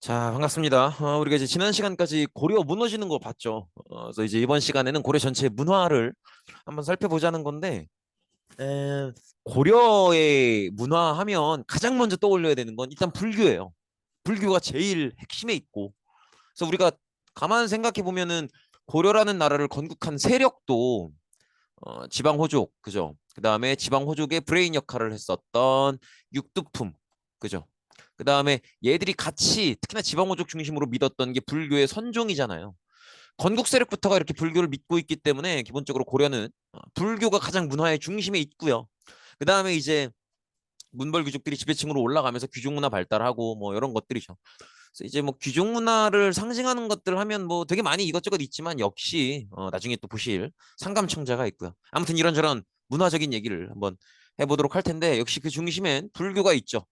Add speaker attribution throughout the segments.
Speaker 1: 자, 반갑습니다. 우리가 이제 지난 시간까지 고려 무너지는 거 봤죠. 그래서 이제 이번 시간에는 고려 전체 문화를 한번 살펴보자는 건데, 에, 고려의 문화하면 가장 먼저 떠올려야 되는 건 일단 불교예요. 불교가 제일 핵심에 있고, 그래서 우리가 가만 생각해 보면은 고려라는 나라를 건국한 세력도 지방 호족, 그죠? 그 다음에 지방 호족의 브레인 역할을 했었던 육두품, 그죠? 그 다음에 얘들이 같이 특히나 지방 호족 중심으로 믿었던 게 불교의 선종이잖아요. 건국 세력부터가 이렇게 불교를 믿고 있기 때문에 기본적으로 고려는 불교가 가장 문화의 중심에 있고요. 그 다음에 이제 문벌 귀족들이 지배층으로 올라가면서 귀족 문화 발달하고 뭐 이런 것들이죠. 그래서 이제 뭐 귀족 문화를 상징하는 것들 하면 뭐 되게 많이 이것저것 있지만 역시 나중에 또 보실 상감청자가 있고요. 아무튼 이런저런 문화적인 얘기를 한번 해보도록 할 텐데 역시 그 중심엔 불교가 있죠.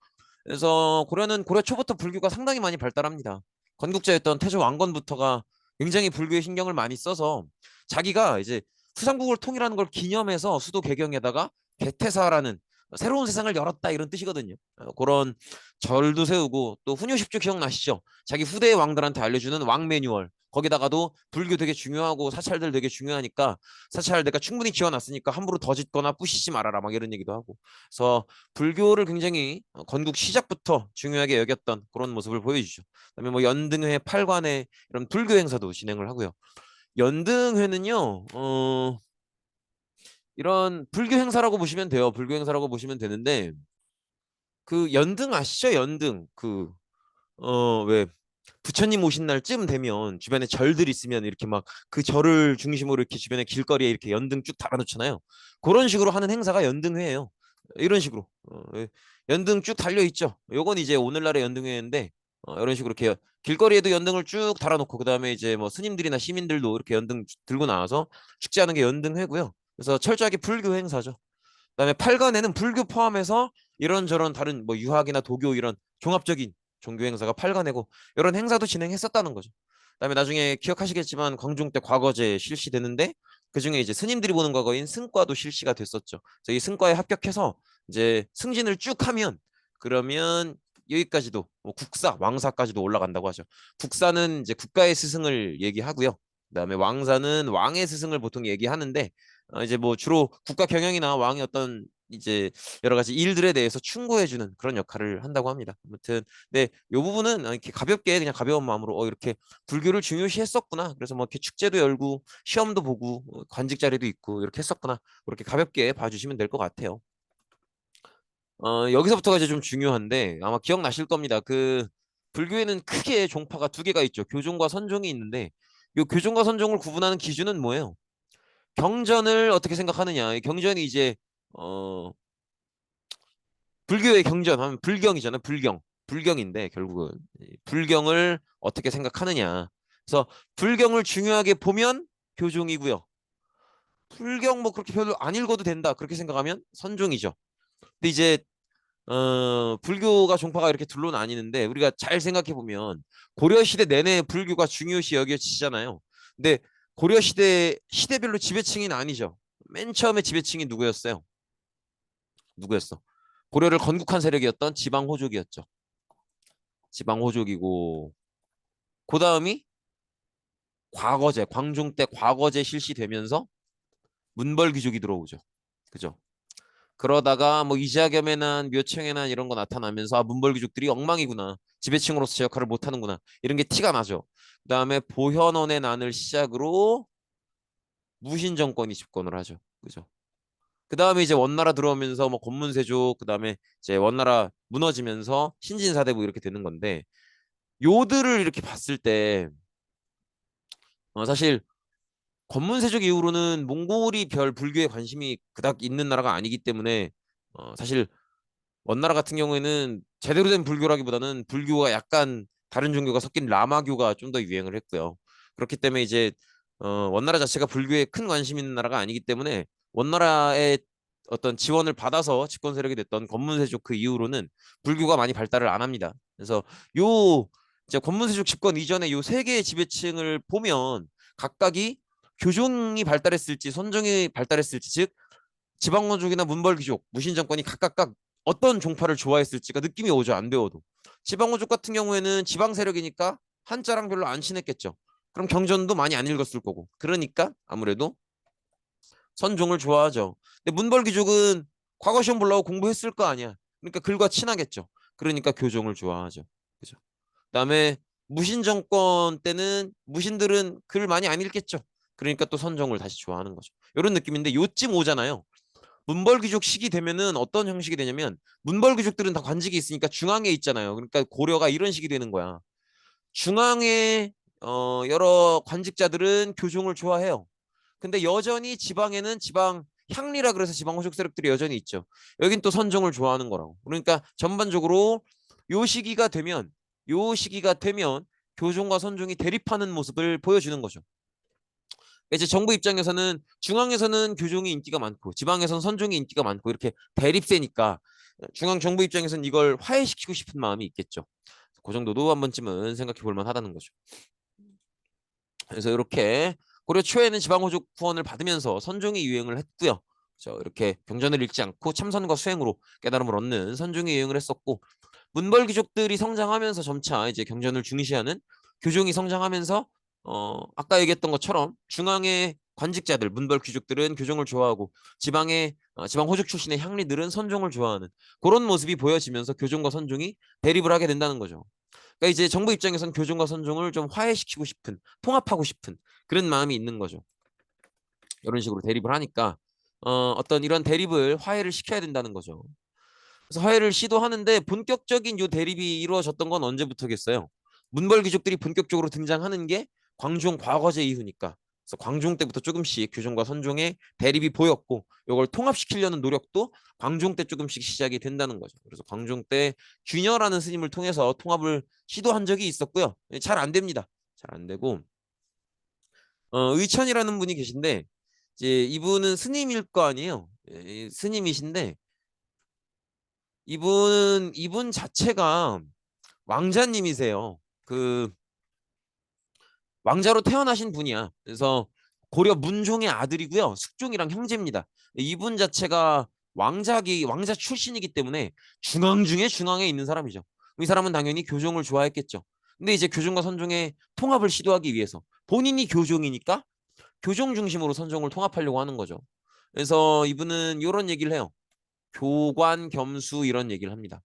Speaker 1: 그래서 고려는 고려 초부터 불교가 상당히 많이 발달합니다. 건국자였던 태조 왕건부터가 굉장히 불교에 신경을 많이 써서 자기가 이제 후삼국을 통일하는 걸 기념해서 수도 개경에다가 개태사라는 새로운 세상을 열었다 이런 뜻이거든요. 그런 절도 세우고 또 훈유십주 기억나시죠? 자기 후대 왕들한테 알려주는 왕 매뉴얼. 거기다가도 불교 되게 중요하고 사찰들 되게 중요하니까 사찰 내가 충분히 지어놨으니까 함부로 더 짓거나 부시지 말아라 막 이런 얘기도 하고. 그래서 불교를 굉장히 건국 시작부터 중요하게 여겼던 그런 모습을 보여주죠. 그다음에 뭐 연등회, 팔관회 이런 불교 행사도 진행을 하고요. 연등회는요, 이런 불교 행사라고 보시면 돼요. 불교 행사라고 보시면 되는데 그 연등 아시죠? 연등 왜 부처님 오신 날쯤 되면 주변에 절들 있으면 이렇게 막 그 절을 중심으로 이렇게 주변에 길거리에 이렇게 연등 쭉 달아놓잖아요. 그런 식으로 하는 행사가 연등회예요. 이런 식으로 예. 연등 쭉 달려 있죠. 요건 이제 오늘날의 연등회인데 이런 식으로 이렇게 길거리에도 연등을 쭉 달아놓고 그다음에 이제 뭐 스님들이나 시민들도 이렇게 연등 들고 나와서 축제하는 게 연등회고요. 그래서 철저하게 불교 행사죠. 그다음에 팔관에는 불교 포함해서 이런저런 다른 뭐 유학이나 도교 이런 종합적인 종교 행사가 팔관회고 이런 행사도 진행했었다는 거죠. 그다음에 나중에 기억하시겠지만 광중 때 과거제 실시되는데 그중에 이제 스님들이 보는 과거인 승과도 실시가 됐었죠. 그래서 이 승과에 합격해서 이제 승진을 쭉 하면 그러면 여기까지도 뭐 국사, 왕사까지도 올라간다고 하죠. 국사는 이제 국가의 스승을 얘기하고요. 그다음에 왕사는 왕의 스승을 보통 얘기하는데 이제 뭐 주로 국가 경영이나 왕의 어떤 이제 여러 가지 일들에 대해서 충고해주는 그런 역할을 한다고 합니다. 아무튼 네, 요 부분은 이렇게 가볍게 그냥 가벼운 마음으로 이렇게 불교를 중요시했었구나. 그래서 뭐 이렇게 축제도 열고 시험도 보고 관직 자리도 있고 이렇게 했었구나. 그렇게 가볍게 봐주시면 될 것 같아요. 여기서부터가 이제 좀 중요한데 아마 기억나실 겁니다. 그 불교에는 크게 종파가 두 개가 있죠. 교종과 선종이 있는데 요 교종과 선종을 구분하는 기준은 뭐예요? 경전을 어떻게 생각하느냐. 이 경전이 이제 어 불교의 경전 하면 불경이잖아요. 불경. 불경인데 결국은 불경을 어떻게 생각하느냐. 그래서 불경을 중요하게 보면 교종이고요. 불경 뭐 그렇게 별로 안 읽어도 된다. 그렇게 생각하면 선종이죠. 근데 이제 불교가 종파가 이렇게 둘로 나뉘는데 우리가 잘 생각해 보면 고려 시대 내내 불교가 중요시 여겨지잖아요. 근데 고려 시대별로 지배층이 아니죠. 맨 처음에 지배층이 누구였어요? 누구였어? 고려를 건국한 세력이었던 지방 호족이었죠. 지방 호족이고 그 다음이 과거제 광종 때 과거제 실시되면서 문벌 귀족이 들어오죠. 그죠? 그러다가 뭐 이자겸해난 묘청해난 이런 거 나타나면서 문벌 귀족들이 엉망이구나. 지배층으로서 제 역할을 못하는구나. 이런 게 티가 나죠. 그다음에 보현원의 난을 시작으로 무신 정권이 집권을 하죠. 그죠? 그다음에 이제 원나라 들어오면서 뭐 권문세족 그다음에 이제 원나라 무너지면서 신진사대부 이렇게 되는 건데 요들을 이렇게 봤을 때 사실 권문세족 이후로는 몽골이 별 불교에 관심이 그닥 있는 나라가 아니기 때문에 사실 원나라 같은 경우에는 제대로 된 불교라기보다는 불교가 약간 다른 종교가 섞인 라마교가 좀 더 유행을 했고요. 그렇기 때문에 이제 원나라 자체가 불교에 큰 관심 있는 나라가 아니기 때문에 원나라의 어떤 지원을 받아서 집권 세력이 됐던 권문세족 그 이후로는 불교가 많이 발달을 안 합니다. 그래서 요 이제 권문세족 집권 이전에 요 세 개의 지배층을 보면 각각이 교종이 발달했을지 선종이 발달했을지 즉 지방원족이나 문벌귀족, 무신정권이 각각 어떤 종파를 좋아했을지가 느낌이 오죠. 안 배워도. 지방호족 같은 경우에는 지방 세력이니까 한자랑 별로 안 친했겠죠. 그럼 경전도 많이 안 읽었을 거고. 그러니까 아무래도 선종을 좋아하죠. 근데 문벌귀족은 과거 시험 보려고 공부했을 거 아니야. 그러니까 글과 친하겠죠. 그러니까 교종을 좋아하죠. 그죠? 그다음에 무신 정권 때는 무신들은 글 많이 안 읽겠죠. 그러니까 또 선종을 다시 좋아하는 거죠. 이런 느낌인데 요쯤 오잖아요. 문벌귀족 시기 되면은 어떤 형식이 되냐면 문벌귀족들은 다 관직이 있으니까 중앙에 있잖아요. 그러니까 고려가 이런 식이 되는 거야. 중앙에 여러 관직자들은 교종을 좋아해요. 근데 여전히 지방에는 지방 향리라 그래서 지방 호족 세력들이 여전히 있죠. 여긴 또 선종을 좋아하는 거라고. 그러니까 전반적으로 요 시기가 되면 요 시기가 되면 교종과 선종이 대립하는 모습을 보여주는 거죠. 이제 정부 입장에서는 중앙에서는 교종이 인기가 많고 지방에서는 선종이 인기가 많고 이렇게 대립세니까 중앙 정부 입장에서는 이걸 화해시키고 싶은 마음이 있겠죠. 그 정도도 한 번쯤은 생각해 볼 만하다는 거죠. 그래서 이렇게 고려 초에는 지방호족 후원을 받으면서 선종이 유행을 했고요. 그래서 이렇게 경전을 읽지 않고 참선과 수행으로 깨달음을 얻는 선종이 유행을 했었고 문벌 귀족들이 성장하면서 점차 이제 경전을 중시하는 교종이 성장하면서 아까 얘기했던 것처럼 중앙의 관직자들 문벌 귀족들은 교종을 좋아하고 지방의 지방 호족 출신의 향리들은 선종을 좋아하는 그런 모습이 보여지면서 교종과 선종이 대립을 하게 된다는 거죠. 그러니까 이제 정부 입장에선 교종과 선종을 좀 화해시키고 싶은, 통합하고 싶은 그런 마음이 있는 거죠. 이런 식으로 대립을 하니까 어떤 이런 대립을 화해를 시켜야 된다는 거죠. 그래서 화해를 시도하는데 본격적인 요 대립이 이루어졌던 건 언제부터겠어요? 문벌 귀족들이 본격적으로 등장하는 게 광종 과거제 이후니까. 그래서 광종 때부터 조금씩 교종과 선종의 대립이 보였고 이걸 통합시키려는 노력도 광종 때 조금씩 시작이 된다는 거죠. 그래서 광종 때 균열라는 스님을 통해서 통합을 시도한 적이 있었고요. 잘 안 됩니다. 잘 안 되고 의천이라는 분이 계신데 이제 이분은 스님일 거 아니에요. 스님이신데 이분 자체가 왕자님이세요. 그 왕자로 태어나신 분이야. 그래서 고려 문종의 아들이고요. 숙종이랑 형제입니다. 이분 자체가 왕자 출신이기 때문에 중앙 중에 중앙에 있는 사람이죠. 이 사람은 당연히 교종을 좋아했겠죠. 근데 이제 교종과 선종의 통합을 시도하기 위해서 본인이 교종이니까 교종 중심으로 선종을 통합하려고 하는 거죠. 그래서 이분은 이런 얘기를 해요. 교관 겸수 이런 얘기를 합니다.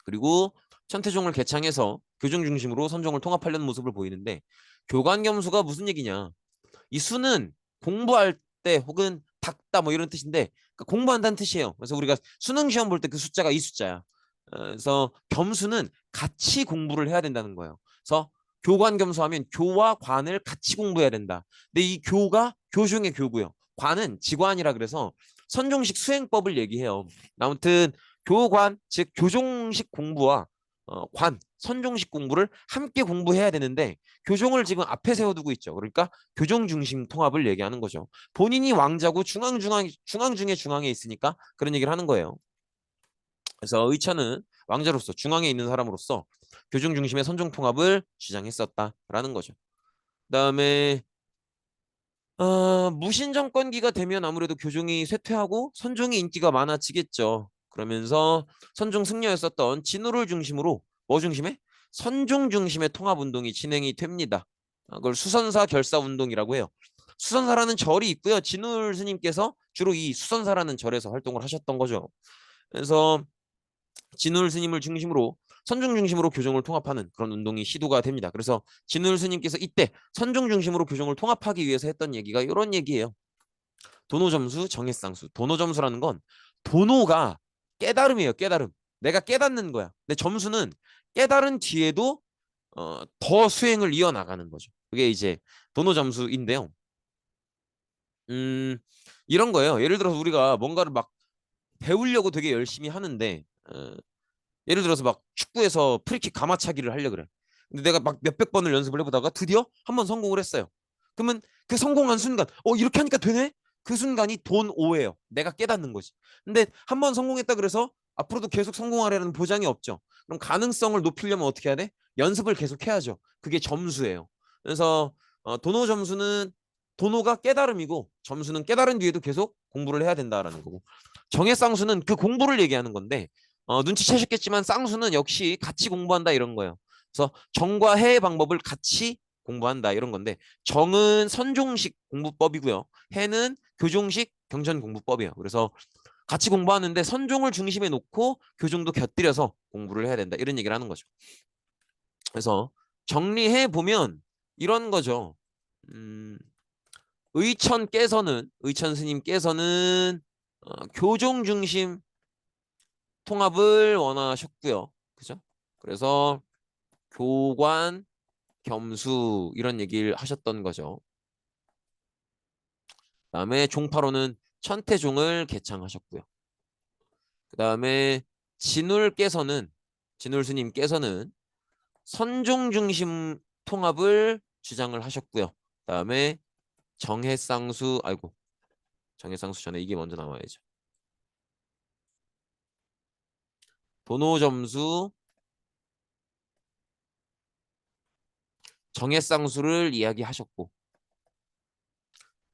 Speaker 1: 그리고 천태종을 개창해서 교종 중심으로 선종을 통합하려는 모습을 보이는데 교관 겸수가 무슨 얘기냐? 이 수는 공부할 때 혹은 닦다 뭐 이런 뜻인데 그러니까 공부한다는 뜻이에요. 그래서 우리가 수능 시험 볼 때 그 숫자가 이 숫자야. 그래서 겸수는 같이 공부를 해야 된다는 거예요. 그래서 교관 겸수하면 교와 관을 같이 공부해야 된다. 근데 이 교가 교중의 교고요. 관은 직관이라 그래서 선종식 수행법을 얘기해요. 아무튼 교관 즉 교종식 공부와 선종식 공부를 함께 공부해야 되는데 교종을 지금 앞에 세워두고 있죠. 그러니까 교종 중심 통합을 얘기하는 거죠. 본인이 왕자고 중앙 중에 중앙에 있으니까 그런 얘기를 하는 거예요. 그래서 의천은 왕자로서 중앙에 있는 사람으로서 교종 중심의 선종 통합을 주장했었다라는 거죠. 그다음에 무신 정권기가 되면 아무래도 교종이 쇠퇴하고 선종이 인기가 많아지겠죠. 그러면서 선종 승려였었던 진우를 중심으로 뭐 중심에? 선종 중심의 통합 운동이 진행이 됩니다. 그걸 수선사 결사 운동이라고 해요. 수선사라는 절이 있고요. 진울 스님께서 주로 이 수선사라는 절에서 활동을 하셨던 거죠. 그래서 진울 스님을 중심으로 선종 중심으로 교종을 통합하는 그런 운동이 시도가 됩니다. 그래서 진울 스님께서 이때 선종 중심으로 교종을 통합하기 위해서 했던 얘기가 이런 얘기예요. 도노점수, 정해쌍수. 도노점수라는 건 도노가 깨달음이에요. 깨달음. 내가 깨닫는 거야. 근데 점수는 깨달은 뒤에도 더 수행을 이어나가는 거죠. 그게 이제 도노점수인데요. 음, 이런 거예요. 예를 들어서 우리가 뭔가를 막 배우려고 되게 열심히 하는데 예를 들어서 막 축구에서 프리킥 가마차기를 하려 그래. 근데 내가 막 몇백 번을 연습을 해보다가 드디어 한 번 성공을 했어요. 그러면 그 성공한 순간, 이렇게 하니까 되네? 그 순간이 돈 오예요. 내가 깨닫는 거지. 근데 한 번 성공했다 그래서 앞으로도 계속 성공하려는 보장이 없죠. 그럼 가능성을 높이려면 어떻게 해야 돼? 연습을 계속 해야죠. 그게 점수예요. 그래서 도노 점수는 도노가 깨달음이고 점수는 깨달은 뒤에도 계속 공부를 해야 된다라는 거고 정해쌍수는 그 공부를 얘기하는 건데 눈치채셨겠지만 쌍수는 역시 같이 공부한다 이런 거예요. 그래서 정과 해 방법을 같이 공부한다 이런 건데 정은 선종식 공부법이고요. 해는 교종식 경전 공부법이에요. 그래서 같이 공부하는데 선종을 중심에 놓고 교종도 곁들여서 공부를 해야 된다 이런 얘기를 하는 거죠. 그래서 정리해 보면 이런 거죠. 음, 의천 스님께서는 교종 중심 통합을 원하셨고요. 그죠? 그래서 교관, 겸수 이런 얘기를 하셨던 거죠. 그다음에 종파로는 천태종을 개창하셨고요. 그다음에 진울 스님께서는 선종 중심 통합을 주장을 하셨고요. 그다음에 정해쌍수 전에 이게 먼저 나와야죠. 도노점수, 정해쌍수를 이야기하셨고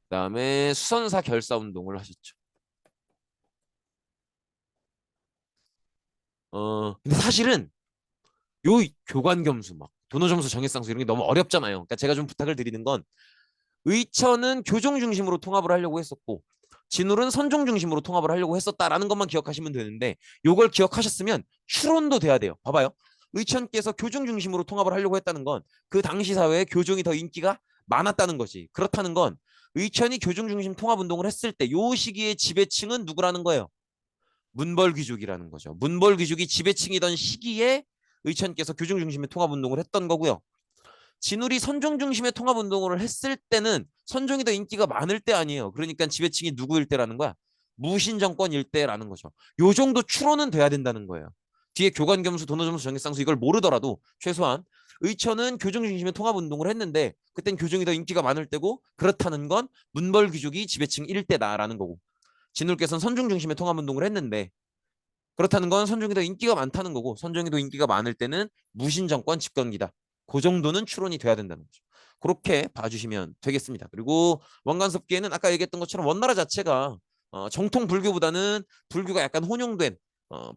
Speaker 1: 그다음에 수선사 결사 운동을 하셨죠. 근데 사실은 요 교관겸수 막 도노점수 정해쌍수 이런 게 너무 어렵잖아요. 그러니까 제가 좀 부탁을 드리는 건 의천은 교종 중심으로 통합을 하려고 했었고 진울은 선종 중심으로 통합을 하려고 했었다라는 것만 기억하시면 되는데 요걸 기억하셨으면 추론도 돼야 돼요. 봐봐요. 의천께서 교종 중심으로 통합을 하려고 했다는 건 그 당시 사회에 교종이 더 인기가 많았다는 거지. 그렇다는 건 의천이 교종 중심 통합 운동을 했을 때 요 시기의 지배층은 누구라는 거예요? 문벌 귀족이라는 거죠. 문벌 귀족이 지배층이던 시기에 의천께서 교종 중심의 통합 운동을 했던 거고요. 진울이 선종 중심의 통합 운동을 했을 때는 선종이 더 인기가 많을 때 아니에요. 그러니까 지배층이 누구일 때라는 거야? 무신 정권일 때라는 거죠. 요 정도 추론은 돼야 된다는 거예요. 뒤에 교관겸수, 도노점수, 정액상수 이걸 모르더라도 최소한 의천은 교종 중심의 통합 운동을 했는데 그땐 교종이 더 인기가 많을 때고 그렇다는 건 문벌 귀족이 지배층 일때다라는 거고 진울께서는 선종 중심의 통합 운동을 했는데 그렇다는 건 선종이 더 인기가 많다는 거고 선종이 더 인기가 많을 때는 무신 정권 집권기다. 그 정도는 추론이 돼야 된다는 거죠. 그렇게 봐주시면 되겠습니다. 그리고 원간섭기에는 아까 얘기했던 것처럼 원나라 자체가 정통 불교보다는 불교가 약간 혼용된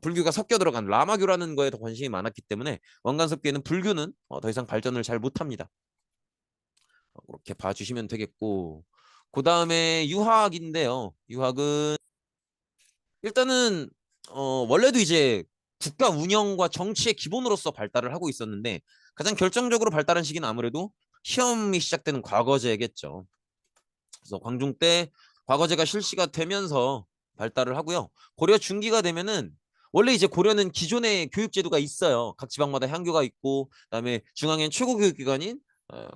Speaker 1: 불교가 섞여 들어간 라마교라는 거에 더 관심이 많았기 때문에 원간섭기에는 불교는 더 이상 발전을 잘 못합니다. 그렇게 봐주시면 되겠고 그 다음에 유학인데요. 유학은 일단은 원래도 이제 국가 운영과 정치의 기본으로서 발달을 하고 있었는데 가장 결정적으로 발달한 시기는 아무래도 시험이 시작되는 과거제겠죠. 그래서 광중 때 과거제가 실시가 되면서 발달을 하고요. 고려 중기가 되면은 원래 이제 고려는 기존의 교육제도가 있어요. 각 지방마다 향교가 있고 그다음에 중앙엔 최고교육기관인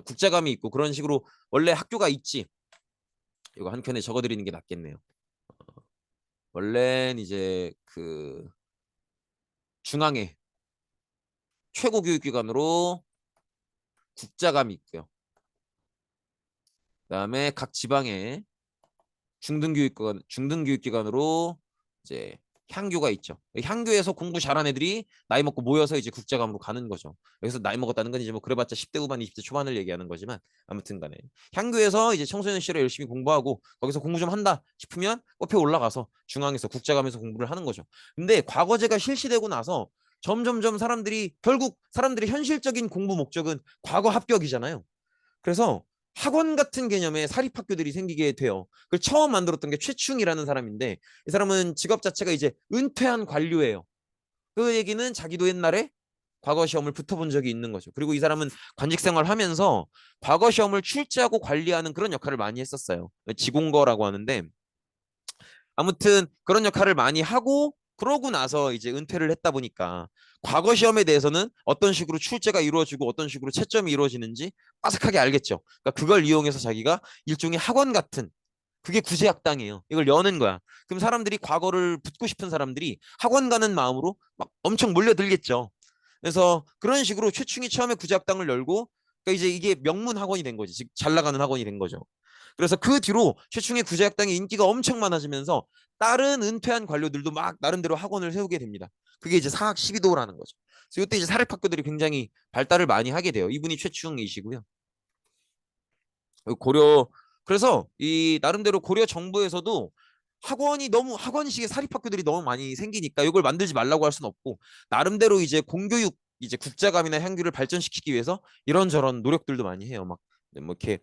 Speaker 1: 국자감이 있고 그런 식으로 원래 학교가 있지. 이거 한 켠에 적어드리는 게 낫겠네요. 원래는 이제 그 중앙에 최고교육기관으로 국자감이 있고요. 그다음에 각 지방에 중등교육기관으로 이제 향교가 있죠. 향교에서 공부 잘한 애들이 나이 먹고 모여서 이제 국자감으로 가는 거죠. 여기서 나이 먹었다는 건 이제 뭐 그래봤자 10대 후반, 20대 초반을 얘기하는 거지만 아무튼 간에 향교에서 이제 청소년 시절에 열심히 공부하고 거기서 공부 좀 한다 싶으면 옆에 올라가서 중앙에서 국자감에서 공부를 하는 거죠. 근데 과거제가 실시되고 나서 점점점 결국 사람들이 현실적인 공부 목적은 과거 합격이잖아요. 그래서 학원 같은 개념의 사립학교들이 생기게 돼요. 그걸 처음 만들었던 게 최충이라는 사람인데 이 사람은 직업 자체가 이제 은퇴한 관료예요. 그 얘기는 자기도 옛날에 과거 시험을 붙어본 적이 있는 거죠. 그리고 이 사람은 관직 생활하면서 과거 시험을 출제하고 관리하는 그런 역할을 많이 했었어요. 지공거라고 하는데 아무튼 그런 역할을 많이 하고 그러고 나서 이제 은퇴를 했다 보니까 과거 시험에 대해서는 어떤 식으로 출제가 이루어지고 어떤 식으로 채점이 이루어지는지 빠삭하게 알겠죠. 그러니까 그걸 이용해서 자기가 일종의 학원 같은 그게 구제학당이에요. 이걸 여는 거야. 그럼 사람들이 과거를 붙고 싶은 사람들이 학원 가는 마음으로 막 엄청 몰려들겠죠. 그래서 그런 식으로 최충이 처음에 구제학당을 열고 그러니까 이제 이게 명문 학원이 된 거지. 즉 잘 나가는 학원이 된 거죠. 그래서 그 뒤로 최충의 구제학당의 인기가 엄청 많아지면서 다른 은퇴한 관료들도 막 나름대로 학원을 세우게 됩니다. 그게 이제 사학 12도라는 거죠. 그래서 이때 이제 사립학교들이 굉장히 발달을 많이 하게 돼요. 이분이 최충이시고요. 고려 그래서 이 나름대로 고려 정부에서도 학원식의 사립학교들이 너무 많이 생기니까 이걸 만들지 말라고 할 수는 없고 나름대로 이제 공교육 이제 국자감이나 향교를 발전시키기 위해서 이런저런 노력들도 많이 해요. 막 뭐 이렇게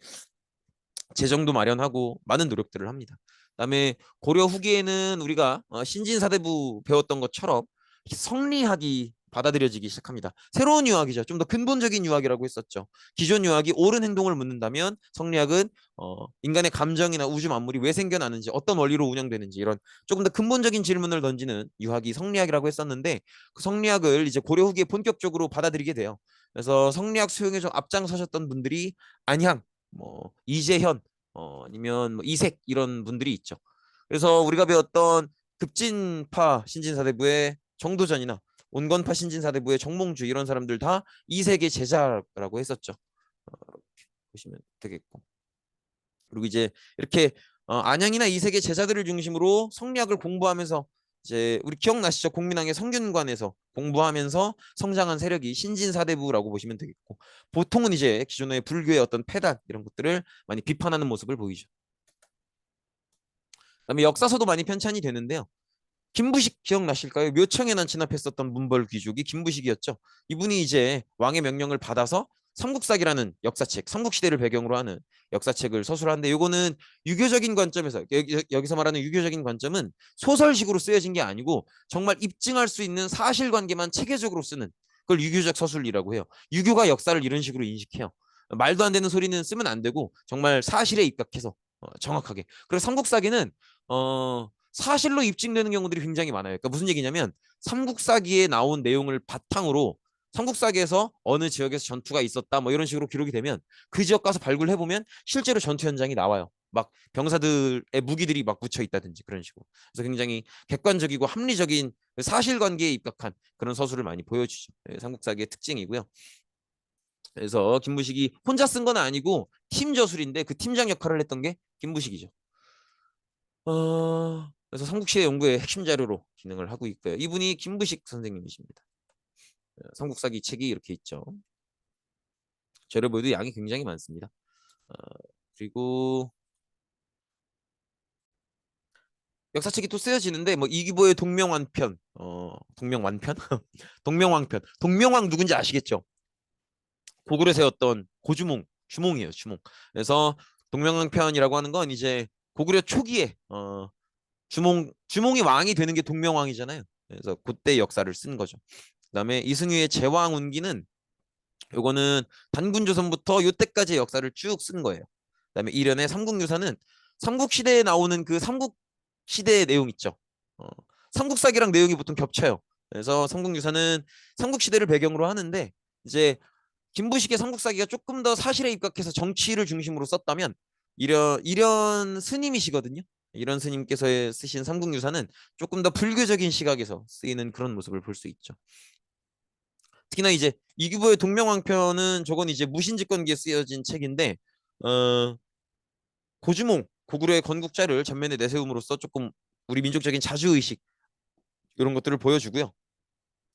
Speaker 1: 재정도 마련하고 많은 노력들을 합니다. 그다음에 고려 후기에는 우리가 신진사대부 배웠던 것처럼 성리학이 받아들여지기 시작합니다. 새로운 유학이죠. 좀 더 근본적인 유학이라고 했었죠. 기존 유학이 옳은 행동을 묻는다면 성리학은 인간의 감정이나 우주 만물이 왜 생겨나는지 어떤 원리로 운영되는지 이런 조금 더 근본적인 질문을 던지는 유학이 성리학이라고 했었는데 그 성리학을 이제 고려 후기에 본격적으로 받아들이게 돼요. 그래서 성리학 수용에 좀 앞장서셨던 분들이 안향, 뭐 이재현, 아니면 뭐 이색 이런 분들이 있죠. 그래서 우리가 배웠던 급진파 신진사대부의 정도전이나 온건파 신진사대부의 정몽주 이런 사람들 다 이색의 제자라고 했었죠. 이렇게 보시면 되겠고. 그리고 이제 이렇게 안양이나 이색의 제자들을 중심으로 성리학을 공부하면서 이제 우리 기억나시죠? 공민왕의 성균관에서 공부하면서 성장한 세력이 신진사대부라고 보시면 되겠고 보통은 이제 기존의 불교의 어떤 폐단 이런 것들을 많이 비판하는 모습을 보이죠. 그다음에 역사서도 많이 편찬이 되는데요. 김부식 기억나실까요? 묘청에난 진압했었던 문벌 귀족이 김부식이었죠. 이분이 이제 왕의 명령을 받아서 삼국사기라는 역사책, 삼국시대를 배경으로 하는 역사책을 서술하는데 이거는 유교적인 관점에서 여기서 말하는 유교적인 관점은 소설식으로 쓰여진 게 아니고 정말 입증할 수 있는 사실관계만 체계적으로 쓰는 그걸 유교적 서술이라고 해요. 유교가 역사를 이런 식으로 인식해요. 말도 안 되는 소리는 쓰면 안 되고 정말 사실에 입각해서 정확하게. 그래서 삼국사기는 사실로 입증되는 경우들이 굉장히 많아요. 그러니까 무슨 얘기냐면 삼국사기에 나온 내용을 바탕으로 삼국사기에서 어느 지역에서 전투가 있었다 뭐 이런 식으로 기록이 되면 그 지역 가서 발굴해 보면 실제로 전투 현장이 나와요. 막 병사들의 무기들이 막 묻혀 있다든지 그런 식으로. 그래서 굉장히 객관적이고 합리적인 사실관계에 입각한 그런 서술을 많이 보여주죠. 삼국사기의 특징이고요. 그래서 김부식이 혼자 쓴 건 아니고 팀 저술인데 그 팀장 역할을 했던 게 김부식이죠. 그래서 삼국시대 연구의 핵심 자료로 기능을 하고 있고요. 이분이 김부식 선생님이십니다. 삼국사기 책이 이렇게 있죠. 자료보도 양이 굉장히 많습니다. 어, 그리고 역사책이 또 쓰여지는데 뭐 이기보의 동명완편, 동명완편, 동명왕편, 동명왕 누군지 아시겠죠? 고구려 세웠던 고주몽, 주몽이에요, 주몽. 그래서 동명왕편이라고 하는 건 이제 고구려 초기에 주몽이 왕이 되는 게 동명왕이잖아요. 그래서 그때 역사를 쓴 거죠. 그다음에 이승유의 제왕운기는 요거는 단군조선부터 요때까지의 역사를 쭉 쓴 거예요. 그다음에 이련의 삼국유사는 삼국시대에 나오는 그 삼국시대의 내용 있죠. 어, 삼국사기랑 내용이 보통 겹쳐요. 그래서 삼국유사는 삼국시대를 배경으로 하는데 이제 김부식의 삼국사기가 조금 더 사실에 입각해서 정치를 중심으로 썼다면 이런 스님이시거든요. 이런 스님께서 쓰신 삼국유사는 조금 더 불교적인 시각에서 쓰이는 그런 모습을 볼 수 있죠. 특히나 이제 이규보의 동명왕편은 저건 이제 무신집권기에 쓰여진 책인데 어, 고주몽 고구려의 건국자를 전면에 내세움으로써 조금 우리 민족적인 자주의식 이런 것들을 보여주고요.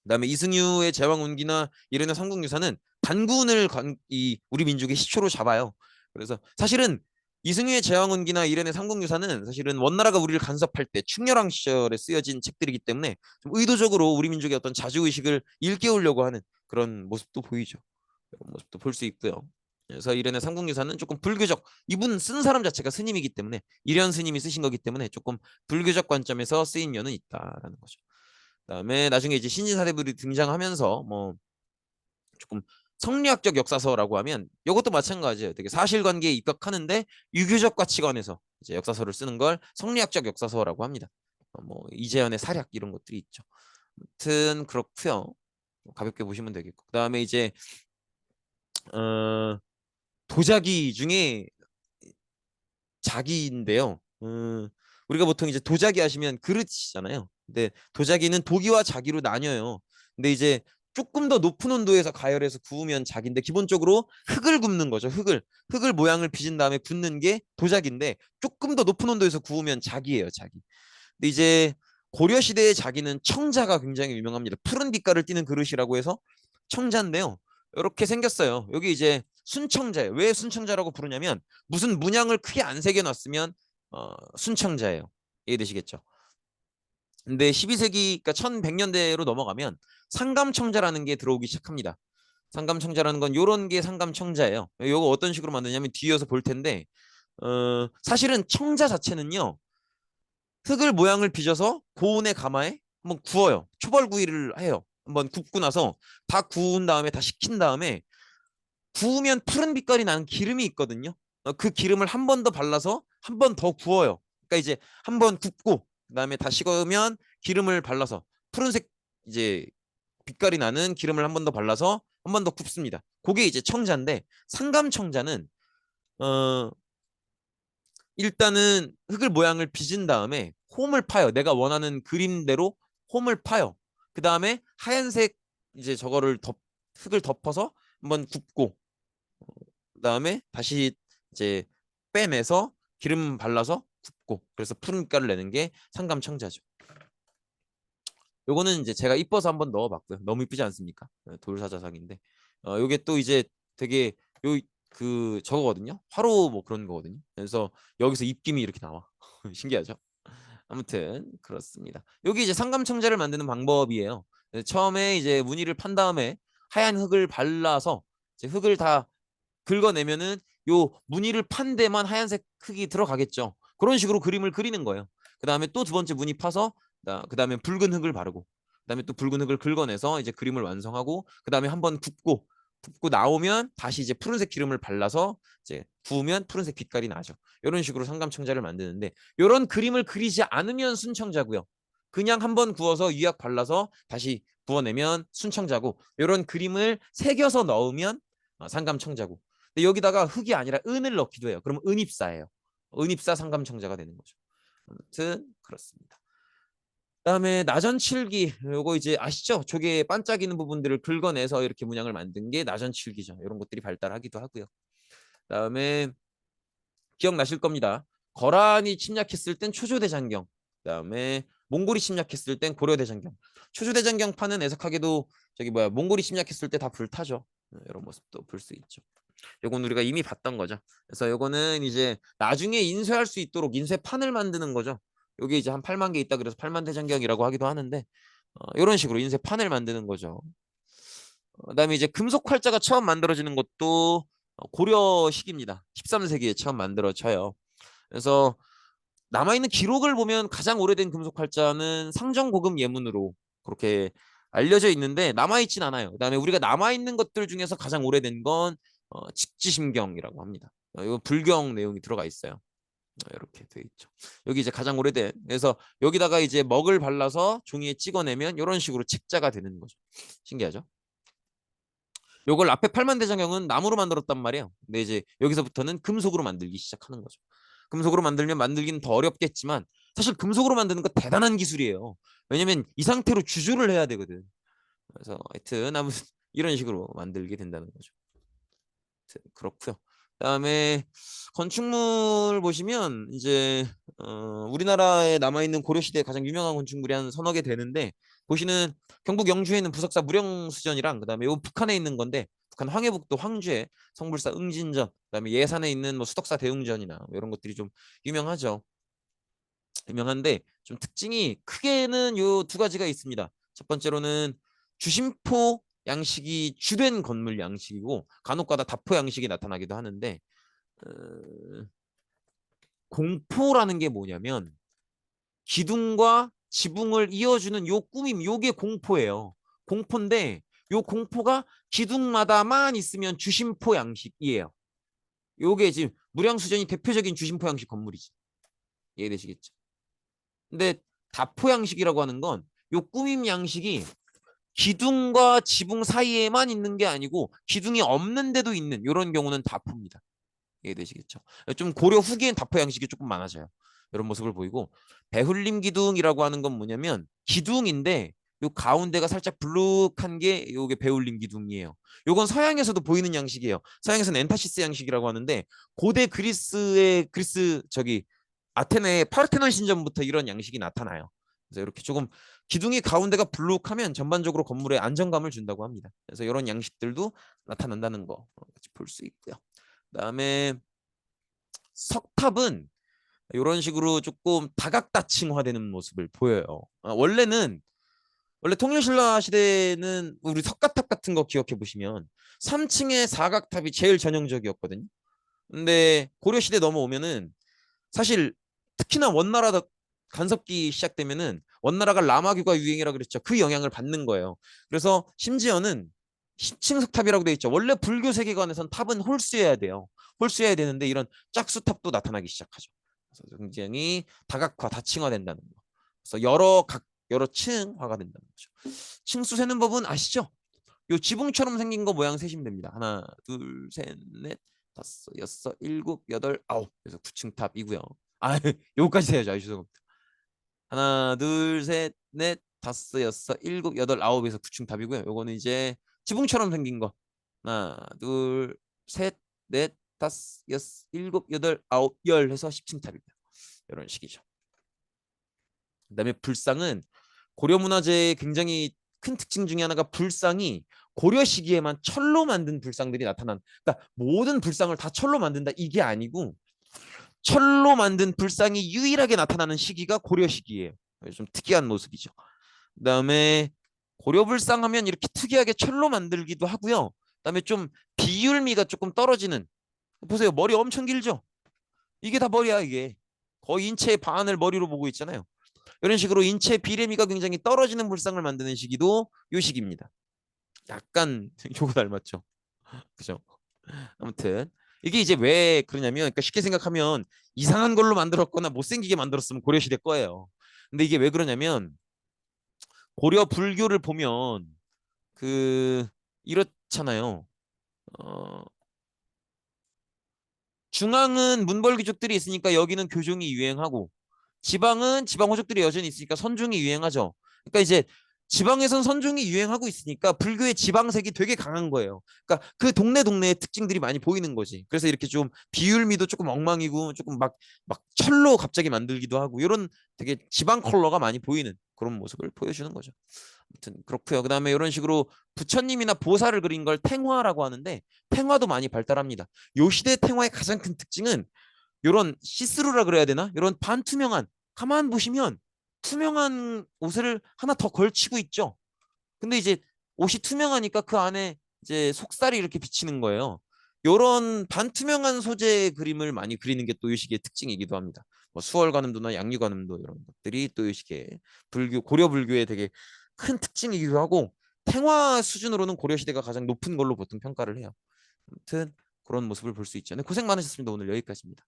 Speaker 1: 그다음에 이승유의 제왕운기나 이른의 삼국유사는 단군을 우리 민족의 시초로 잡아요. 그래서 사실은 이승유의 제왕운기나 이른의 삼국유사는 사실은 원나라가 우리를 간섭할 때 충렬왕 시절에 쓰여진 책들이기 때문에 좀 의도적으로 우리 민족의 어떤 자주의식을 일깨우려고 하는 그런 모습도 보이죠. 그런 모습도 볼 수 있고요. 그래서 이른의 삼국유사는 조금 불교적, 이분 쓴 사람 자체가 스님이기 때문에 이련 스님이 쓰신 거기 때문에 조금 불교적 관점에서 쓰인 면은 있다라는 거죠. 그다음에 나중에 이제 신진사대부들이 등장하면서 뭐 조금 성리학적 역사서라고 하면 이것도 마찬가지예요. 되게 사실관계에 입각하는데 유교적 가치관에서 이제 역사서를 쓰는 걸 성리학적 역사서라고 합니다. 뭐 이재현의 사략 이런 것들이 있죠. 아무튼 그렇고요. 가볍게 보시면 되겠고. 그다음에 이제 도자기 중에 자기인데요. 우리가 보통 이제 도자기 하시면 그릇이잖아요. 근데 도자기는 도기와 자기로 나뉘어요. 근데 이제 조금 더 높은 온도에서 가열해서 구우면 자기인데 기본적으로 흙을 굽는 거죠. 흙을 모양을 빚은 다음에 굽는 게 도자기인데 조금 더 높은 온도에서 구우면 자기예요. 자기. 근데 이제 고려 시대의 자기는 청자가 굉장히 유명합니다. 푸른 빛깔을 띠는 그릇이라고 해서 청자인데요. 이렇게 생겼어요. 여기 이제 순청자예요. 왜 순청자라고 부르냐면 무슨 문양을 크게 안 새겨놨으면 순청자예요. 이해되시겠죠? 근데 12세기, 그러니까 1100년대로 넘어가면 상감청자라는 게 들어오기 시작합니다. 상감청자라는 건 요런 게 상감청자예요. 요거 어떤 식으로 만드냐면 뒤에서 볼 텐데 사실은 청자 자체는요. 흙을 모양을 빚어서 고온의 가마에 한번 구워요. 초벌구이를 해요. 한번 굽고 나서 다 구운 다음에 다 식힌 다음에 구우면 푸른 빛깔이 나는 기름이 있거든요. 그 기름을 한 번 더 발라서 한 번 더 구워요. 그러니까 이제 한 번 굽고 그다음에 다 식으면 기름을 발라서 푸른색 이제 빛깔이 나는 기름을 한 번 더 발라서 한 번 더 굽습니다. 그게 이제 청자인데 상감청자는 어 일단은 흙을 모양을 빚은 다음에 홈을 파요. 내가 원하는 그림대로 홈을 파요. 그 다음에 하얀색 이제 저거를 흙을 덮어서 한번 굽고 그 다음에 다시 이제 빼내서 기름 발라서 굽고 그래서 푸른 가루를 내는 게 상감청자죠. 요거는 이제 제가 이뻐서 한번 넣어봤고요. 너무 이쁘지 않습니까? 돌사자상인데 요게 또 이제 되게 요 그 저거거든요. 화로 뭐 그런 거거든요. 그래서 여기서 입김이 이렇게 나와. 신기하죠? 아무튼 그렇습니다. 여기 이제 상감청자를 만드는 방법이에요. 처음에 이제 무늬를 판 다음에 하얀 흙을 발라서 이제 흙을 다 긁어내면은 요 무늬를 판 데만 하얀색 흙이 들어가겠죠. 그런 식으로 그림을 그리는 거예요. 그 다음에 또 두 번째 무늬 파서 그 다음에 붉은 흙을 바르고 그 다음에 또 붉은 흙을 긁어내서 이제 그림을 완성하고 그 다음에 한번 굽고 나오면 다시 이제 푸른색 기름을 발라서 이제 구우면 푸른색 빛깔이 나죠. 이런 식으로 상감청자를 만드는데 이런 그림을 그리지 않으면 순청자고요. 그냥 한번 구워서 유약 발라서 다시 구워내면 순청자고 이런 그림을 새겨서 넣으면 상감청자고 근데 여기다가 흙이 아니라 은을 넣기도 해요. 그러면 은입사예요. 은입사 상감청자가 되는 거죠. 아무튼 그렇습니다. 그다음에 나전칠기 요거 이제 아시죠? 조개 반짝이는 부분들을 긁어내서 이렇게 문양을 만든 게 나전칠기죠. 이런 것들이 발달하기도 하고요. 그다음에 기억나실 겁니다. 거란이 침략했을 땐 초조대장경. 그다음에 몽골이 침략했을 땐 고려대장경. 초조대장경파는 애석하게도 저기 뭐야 몽골이 침략했을 때 다 불타죠. 이런 모습도 볼 수 있죠. 요건 우리가 이미 봤던 거죠. 그래서 요거는 이제 나중에 인쇄할 수 있도록 인쇄판을 만드는 거죠. 요게 이제 한 8만 개 있다 그래서 8만 대장경이라고 하기도 하는데 이런 식으로 인쇄판을 만드는 거죠. 그다음에 이제 금속 활자가 처음 만들어지는 것도 고려식입니다. 13세기에 처음 만들어져요. 그래서 남아있는 기록을 보면 가장 오래된 금속 활자는 상정고금 예문으로 그렇게 알려져 있는데 남아있진 않아요. 그다음에 우리가 남아있는 것들 중에서 가장 오래된 건 직지심경이라고 합니다. 이거 불경 내용이 들어가 있어요. 이렇게 돼 있죠. 여기 이제 가장 오래된 그래서 여기다가 이제 먹을 발라서 종이에 찍어내면 이런 식으로 책자가 되는 거죠. 신기하죠? 요걸 앞에 팔만대장경은 나무로 만들었단 말이에요. 근데 이제 여기서부터는 금속으로 만들기 시작하는 거죠. 금속으로 만들면 만들기는 더 어렵겠지만 사실 금속으로 만드는 거 대단한 기술이에요. 왜냐면 이 상태로 주조를 해야 되거든. 그래서 하여튼 아무튼 이런 식으로 만들게 된다는 거죠. 그렇고요. 그다음에 건축물 보시면 이제 우리나라에 남아 있는 고려 시대 가장 유명한 건축물이 한 서너 개 되는데 보시는 경북 영주에 있는 부석사 무령수전이랑 그다음에 요 북한에 있는 건데 북한 황해북도 황주에 성불사 응진전 그다음에 예산에 있는 뭐 수덕사 대웅전이나 뭐 이런 것들이 좀 유명하죠. 유명한데 좀 특징이 크게는 요 두 가지가 있습니다. 첫 번째로는 주심포 양식이 주된 건물 양식이고 간혹가다 다포 양식이 나타나기도 하는데 어, 공포라는 게 뭐냐면 기둥과 지붕을 이어주는 요 꾸밈 요게 공포예요. 공포인데 요 공포가 기둥마다만 있으면 주심포 양식이에요. 요게 지금 무량수전이 대표적인 주심포 양식 건물이지. 이해되시겠죠? 근데 다포 양식이라고 하는 건 요 꾸밈 양식이 기둥과 지붕 사이에만 있는 게 아니고 기둥이 없는 데도 있는 이런 경우는 다포입니다. 이해되시겠죠? 좀 고려 후기엔 다포 양식이 조금 많아져요. 이런 모습을 보이고 배훌림 기둥이라고 하는 건 뭐냐면 기둥인데 요 가운데가 살짝 불룩한 게 요게 배울림 기둥이에요. 요건 서양에서도 보이는 양식이에요. 서양에서는 엔타시스 양식이라고 하는데 고대 그리스의 그리스 저기 아테네 파르테논 신전부터 이런 양식이 나타나요. 그래서 이렇게 조금 기둥이 가운데가 불룩하면 전반적으로 건물에 안정감을 준다고 합니다. 그래서 이런 양식들도 나타난다는 거 같이 볼 수 있고요. 그다음에 석탑은 이런 식으로 조금 다각다층화되는 모습을 보여요. 원래 통일신라 시대는 우리 석가탑 같은 거 기억해 보시면 3층의 사각탑이 제일 전형적이었거든요. 근데 고려 시대 넘어오면은 사실 특히나 원나라 간섭기 시작되면은 원나라가 라마규가 유행이라 그랬죠. 그 영향을 받는 거예요. 그래서 심지어는 10층 석탑이라고 돼 있죠. 원래 불교 세계관에선 탑은 홀수여야 돼요. 홀수여야 되는데 이런 짝수탑도 나타나기 시작하죠. 그래서 굉장히 다각화, 다층화된다는 거. 그래서 여러 층화가 된다는 거죠. 층수 세는 법은 아시죠? 요 지붕처럼 생긴 거 모양 세시면 됩니다. 하나, 둘, 셋, 넷, 다섯, 여섯, 일곱, 여덟, 아홉. 그래서 9층 탑이고요. 아, 요거까지 세야죠. 아, 죄송합니다. 하나, 둘, 셋, 넷, 다섯, 여섯, 일곱, 여덟, 아홉에서 9층 탑이고요. 요거는 이제 지붕처럼 생긴 거. 하나, 둘, 셋, 넷, 다섯, 여섯, 일곱, 여덟, 아홉, 열 해서 10층 탑입니다. 이런 식이죠. 그다음에 불상은 고려 문화재의 굉장히 큰 특징 중에 하나가 불상이 고려 시기에만 철로 만든 불상들이 그러니까 모든 불상을 다 철로 만든다 이게 아니고 철로 만든 불상이 유일하게 나타나는 시기가 고려 시기예요. 좀 특이한 모습이죠. 그다음에 고려 불상 하면 이렇게 특이하게 철로 만들기도 하고요. 그다음에 좀 비율미가 조금 떨어지는 보세요. 머리 엄청 길죠? 이게 다 머리야 이게. 거의 인체의 반을 머리로 보고 있잖아요. 이런 식으로 인체 비례미가 굉장히 떨어지는 불상을 만드는 시기도 요 시기입니다. 약간 요거 닮았죠. 그죠? 아무튼 이게 이제 왜 그러냐면 그러니까 쉽게 생각하면 이상한 걸로 만들었거나 못생기게 만들었으면 고려시대 거예요. 근데 이게 왜 그러냐면 고려 불교를 보면 그 이렇잖아요. 어, 중앙은 문벌귀족들이 있으니까 여기는 교종이 유행하고 지방은 지방 호족들이 여전히 있으니까 선종이 유행하죠. 그러니까 이제 지방에선 선종이 유행하고 있으니까 불교의 지방색이 되게 강한 거예요. 그러니까 그 동네의 특징들이 많이 보이는 거지. 그래서 이렇게 좀 비율미도 조금 엉망이고 조금 막 철로 갑자기 만들기도 하고 이런 되게 지방 컬러가 많이 보이는 그런 모습을 보여주는 거죠. 아무튼 그렇고요. 그다음에 이런 식으로 부처님이나 보살을 그린 걸 탱화라고 하는데 탱화도 많이 발달합니다. 요 시대 탱화의 가장 큰 특징은 이런 시스루라 그래야 되나? 이런 반투명한 가만 보시면 투명한 옷을 하나 더 걸치고 있죠. 근데 이제 옷이 투명하니까 그 안에 이제 속살이 이렇게 비치는 거예요. 이런 반투명한 소재의 그림을 많이 그리는 게 또 이 시기의 특징이기도 합니다. 뭐 수월관음도나 양유관음도 이런 것들이 또 이 시기에 고려 불교의 되게 큰 특징이기도 하고 탱화 수준으로는 고려 시대가 가장 높은 걸로 보통 평가를 해요. 아무튼 그런 모습을 볼 수 있죠. 네, 고생 많으셨습니다. 오늘 여기까지입니다.